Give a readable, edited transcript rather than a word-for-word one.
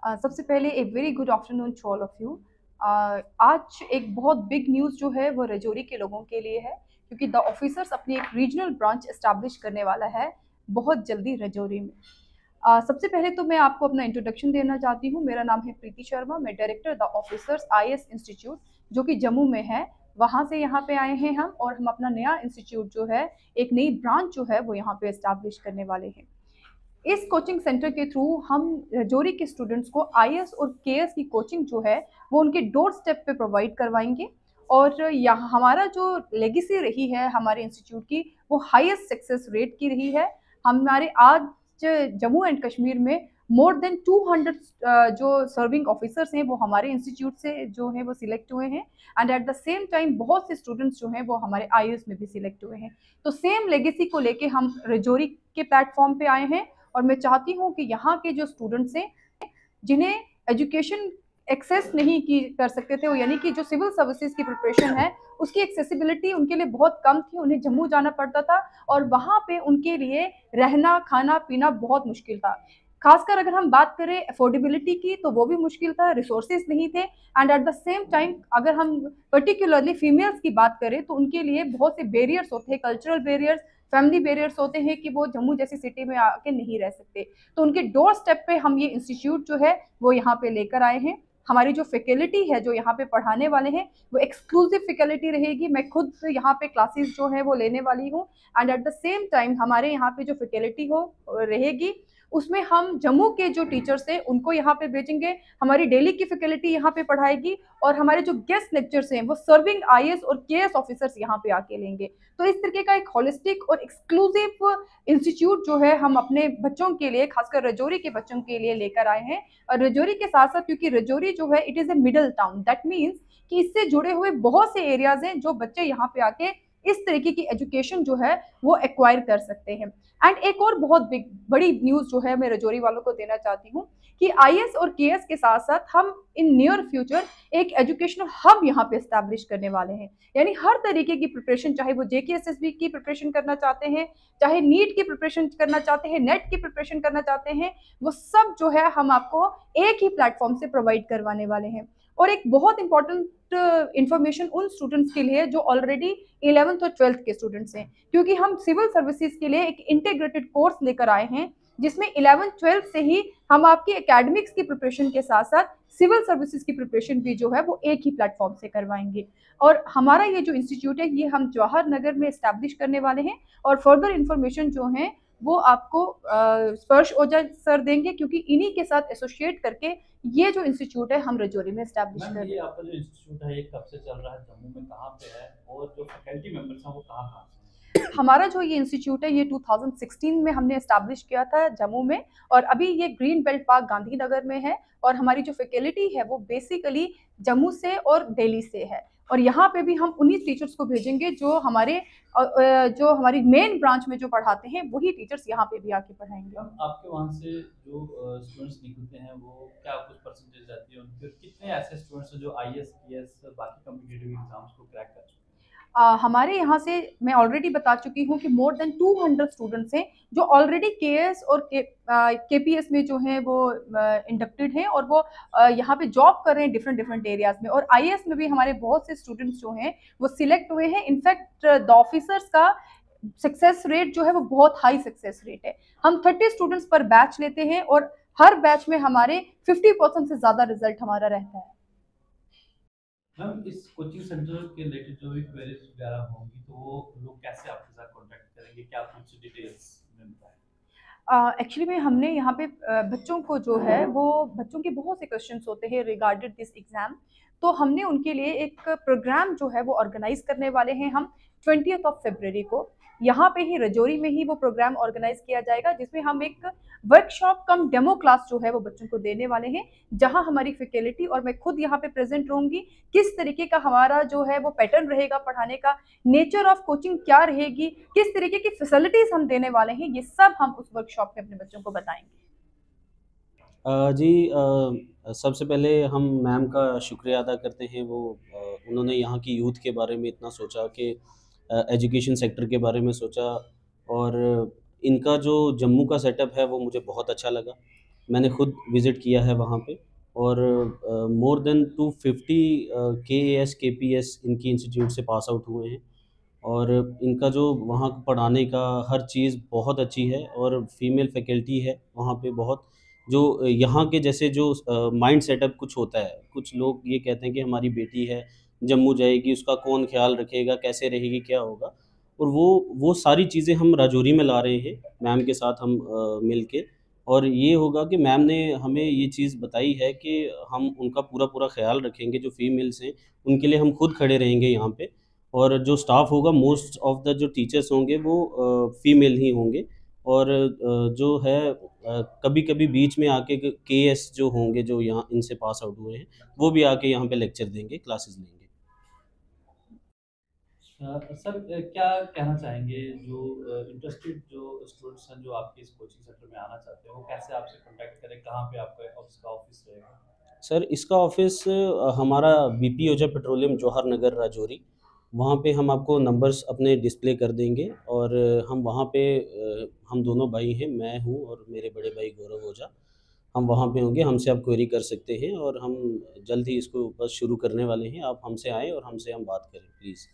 सबसे पहले a very good afternoon to all of you. आज एक बहुत बिग न्यूज़ जो है वो रजौरी के लोगों के लिए है, क्योंकि द ऑफिसर्स अपनी एक रीजनल ब्रांच एस्टैब्लिश करने वाला है बहुत जल्दी रजौरी में। सबसे पहले तो मैं आपको अपना इंट्रोडक्शन देना चाहती हूँ। मेरा नाम है प्रीति शर्मा, मैं director the officers IAS institute जो कि जम्मू में है, वहाँ से यहाँ पे आए हैं हम, और हम अपना नया इंस्टीट्यूट जो है, एक नई ब्रांच जो है वो यहाँ पे एस्टैब्लिश करने वाले हैं। इस कोचिंग सेंटर के थ्रू हम रजौरी के स्टूडेंट्स को आईएएस और केएस की कोचिंग जो है वो उनके डोर स्टेप पे प्रोवाइड करवाएंगे। और यहाँ हमारा जो लेगेसी रही है हमारे इंस्टीट्यूट की, वो हाईएस्ट सक्सेस रेट की रही है। हमारे आज जम्मू एंड कश्मीर में मोर देन 200 जो सर्विंग ऑफिसर्स हैं वो हमारे इंस्टीट्यूट से जो है वो सिलेक्ट हुए हैं, and at the same time बहुत से स्टूडेंट्स जो हैं वो हमारे आईएएस में भी सिलेक्ट हुए हैं। तो सेम लेगेसी को लेके हम रजौरी के प्लेटफॉर्म पे आए हैं, और मैं चाहती हूँ कि यहाँ के जो स्टूडेंट्स हैं जिन्हें एजुकेशन एक्सेस नहीं की कर सकते थे, यानी कि जो सिविल सर्विसेज की प्रिपरेशन है उसकी एक्सेसिबिलिटी उनके लिए बहुत कम थी, उन्हें जम्मू जाना पड़ता था और वहाँ पे उनके लिए रहना खाना पीना बहुत मुश्किल था। खासकर अगर हम बात करें अफोर्डेबिलिटी की तो वो भी मुश्किल था, रिसोर्सेज नहीं थे, and at the same time अगर हम पर्टिकुलरली फीमेल्स की बात करें तो उनके लिए बहुत से बैरियर्स होते हैं, कल्चरल बैरियर्स, फैमिली बैरियर्स होते हैं कि वो जम्मू जैसी सिटी में आके नहीं रह सकते। तो उनके डोर स्टेप पे हम ये इंस्टीट्यूट जो है वो यहाँ पे लेकर आए हैं। हमारी जो फैकल्टी है जो यहाँ पे पढ़ाने वाले हैं वो एक्सक्लूसिव फैकल्टी रहेगी। मैं खुद यहाँ पे क्लासेस जो है वो लेने वाली हूँ, and at the same time हमारे यहाँ पे जो फैकल्टी हो रहेगी उसमें हम जम्मू के जो टीचर्स हैं उनको यहाँ पे भेजेंगे, हमारी डेली की फैकल्टी यहाँ पे पढ़ाएगी, और हमारे जो गेस्ट लेक्चर्स हैं वो सर्विंग आईएएस और केएस ऑफिसर्स यहाँ पे आके लेंगे। तो इस तरीके का एक होलिस्टिक और एक्सक्लूसिव इंस्टीट्यूट जो है हम अपने बच्चों के लिए, खासकर रजौरी के बच्चों के लिए लेकर आए हैं। और रजौरी के साथ साथ, क्योंकि रजौरी जो है it is a middle town, that means कि इससे जुड़े हुए बहुत से एरियाज हैं जो बच्चे यहाँ पे आके इस तरीके की एजुकेशन जो है वो एक्वायर कर सकते हैं। एंड एक और बहुत बिग बड़ी न्यूज जो है मैं रजौरी वालों को देना चाहती हूँ कि आईएएस और केएस के साथ साथ हम इन नियर फ्यूचर एक एजुकेशनल हब यहाँ पे एस्टैब्लिश करने वाले हैं। यानी हर तरीके की प्रिपरेशन, चाहे वो जेकेएसएसबी की प्रिपरेशन करना चाहते हैं, चाहे नीट की प्रिपरेशन करना चाहते हैं, नेट की प्रिपरेशन करना चाहते हैं, वो सब जो है हम आपको एक ही प्लेटफॉर्म से प्रोवाइड करवाने वाले हैं। और एक बहुत इंपॉर्टेंट इंफॉर्मेशन उन स्टूडेंट्स के लिए जो ऑलरेडी 11th और 12th के स्टूडेंट्स हैं, क्योंकि हम सिविल सर्विसेज के लिए एक इंटीग्रेटेड कोर्स लेकर आए हैं जिसमें 11th 12th से ही हम आपकी एकेडमिक्स की प्रिपरेशन के साथ साथ सिविल सर्विसेज की प्रिपरेशन भी जो है वो एक ही प्लेटफॉर्म से करवाएंगे। और हमारा ये जो इंस्टीट्यूट है ये हम जवाहर नगर में इस्टेब्लिश करने वाले हैं, और फर्दर इंफॉर्मेशन जो है वो आपको स्पर्श ओझा सर देंगे, क्योंकि इन्हीं के साथ एसोसिएट करके ये जो इंस्टीट्यूट है हम रजौरी में एस्टैब्लिश कर रहे हैं। ये आपका जो इंस्टीट्यूट है ये कब से चल रहा है, जम्मू में कहाँ पे है, और जो फैकल्टी मेंबर्स हैं वो कहाँ कहाँ से हैं? हमारा जो ये इंस्टीट्यूट है ये 2016 में हमने एस्टैब्लिश किया था जम्मू में, और अभी ये ग्रीन बेल्ट पार्क गांधीनगर में है। और हमारी जो फैकल्टी है वो बेसिकली जम्मू से और दिल्ली से है, और यहाँ पे भी हम उन्हीं टीचर्स को भेजेंगे जो हमारे जो हमारी मेन ब्रांच में जो पढ़ाते हैं वही टीचर्स यहाँ पे भी आके पढ़ाएंगे। मैम आपके वहाँ से जो स्टूडेंट्स निकलते हैं वो क्या कुछ परसेंटेज रहती है उनकी, और कितने ऐसे स्टूडेंट्स हैं जो आईएएस पीएस बाकी कॉम्पिटिटिव एग्जाम्स को क्रैक कर चुके हमारे यहाँ से मैं ऑलरेडी बता चुकी हूँ कि मोर देन 200 स्टूडेंट्स हैं जो ऑलरेडी केएस और केपीएस में जो हैं वो इंडक्टेड हैं, और वो यहाँ पे जॉब कर रहे हैं डिफरेंट डिफरेंट एरियाज में। और आईएएस में भी हमारे बहुत से स्टूडेंट्स जो हैं वो सिलेक्ट हुए हैं। इनफैक्ट द ऑफिसर्स का सक्सेस रेट जो है वो बहुत हाई सक्सेस रेट है। हम 30 स्टूडेंट्स पर बैच लेते हैं, और हर बैच में हमारे 50% से ज़्यादा रिजल्ट हमारा रहता है। हैं? मैम इस कोचिंग सेंटर के रिलेटेड जो भी क्वेरीज वगैरह होंगी तो वो लोग कैसे आपके साथ कांटेक्ट करेंगे, क्या कुछ डिटेल्स में बताएं? एक्चुअली में हमने यहाँ पे बच्चों को जो है वो बच्चों के बहुत से क्वेश्चंस होते हैं रिगार्डेड दिस एग्जाम, तो हमने उनके लिए एक प्रोग्राम जो है वो ऑर्गेनाइज करने वाले हैं हम 20th ऑफ फरवरी को। यहाँ पे ही रजौरी में ही वो प्रोग्राम ऑर्गेनाइज किया जाएगा जिसमें हम एक वर्कशॉप कम डेमो क्लास जो है वो बच्चों को देने वाले हैं, जहाँ हमारी फैकल्टी और मैं खुद यहाँ पे प्रेजेंट रहूंगी। किस तरीके का हमारा जो है वो पैटर्न रहेगा पढ़ाने का, नेचर ऑफ कोचिंग क्या रहेगी, किस तरीके की फैसिलिटीज हम देने वाले हैं, ये सब हम उस वर्कशॉप में अपने बच्चों को बताएंगे। जी, सबसे पहले हम मैम का शुक्रिया अदा करते हैं। वो उन्होंने यहाँ की यूथ के बारे में इतना सोचा कि एजुकेशन सेक्टर के बारे में सोचा, और इनका जो जम्मू का सेटअप है वो मुझे बहुत अच्छा लगा। मैंने खुद विज़िट किया है वहाँ पे। और मोर देन 250 KAS KPS इनकी इंस्टीट्यूट से पास आउट हुए हैं। और इनका जो वहाँ पढ़ाने का हर चीज़ बहुत अच्छी है, और फीमेल फैकल्टी है वहाँ पे बहुत। जो यहाँ के जैसे जो माइंड सेटअप कुछ होता है, कुछ लोग ये कहते हैं कि हमारी बेटी है, जम्मू जाएगी, उसका कौन ख़्याल रखेगा, कैसे रहेगी, क्या होगा? और वो सारी चीज़ें हम राजौरी में ला रहे हैं, मैम के साथ हम मिल के। और ये होगा कि मैम ने हमें ये चीज़ बताई है कि हम उनका पूरा ख़्याल रखेंगे, जो फीमेल्स हैं, उनके लिए हम खुद खड़े रहेंगे यहाँ पे। और जो स्टाफ होगा, मोस्ट ऑफ द जो टीचर्स होंगे वो फीमेल ही होंगे। और जो है कभी-कभी बीच में आके केएस जो होंगे, जो यहाँ इनसे पास आउट हुए हैं, वो भी आके यहाँ पे लेक्चर देंगे, क्लासेस लेंगे। सर क्या कहना चाहेंगे जो इंटरेस्टेड जो स्टूडेंट्स हैं जो आपके इस कोचिंग सेंटर में आना चाहते हैं, वो कैसे आपसे कांटेक्ट करें, कहाँ पे आपका उसका ऑफिस रहेगा? सर, इसका ऑफ़िस हमारा बीपी ओजा पेट्रोलियम जवाहर नगर राजौरी, वहाँ पे हम आपको नंबर्स अपने डिस्प्ले कर देंगे। और हम वहाँ पे हम दोनों भाई हैं, मैं हूँ और मेरे बड़े भाई गौरव ओझा। हम वहाँ पे होंगे, हमसे आप क्वेरी कर सकते हैं, और हम जल्द ही इसको बस शुरू करने वाले हैं। आप हमसे आएँ और हमसे हम बात करें प्लीज़।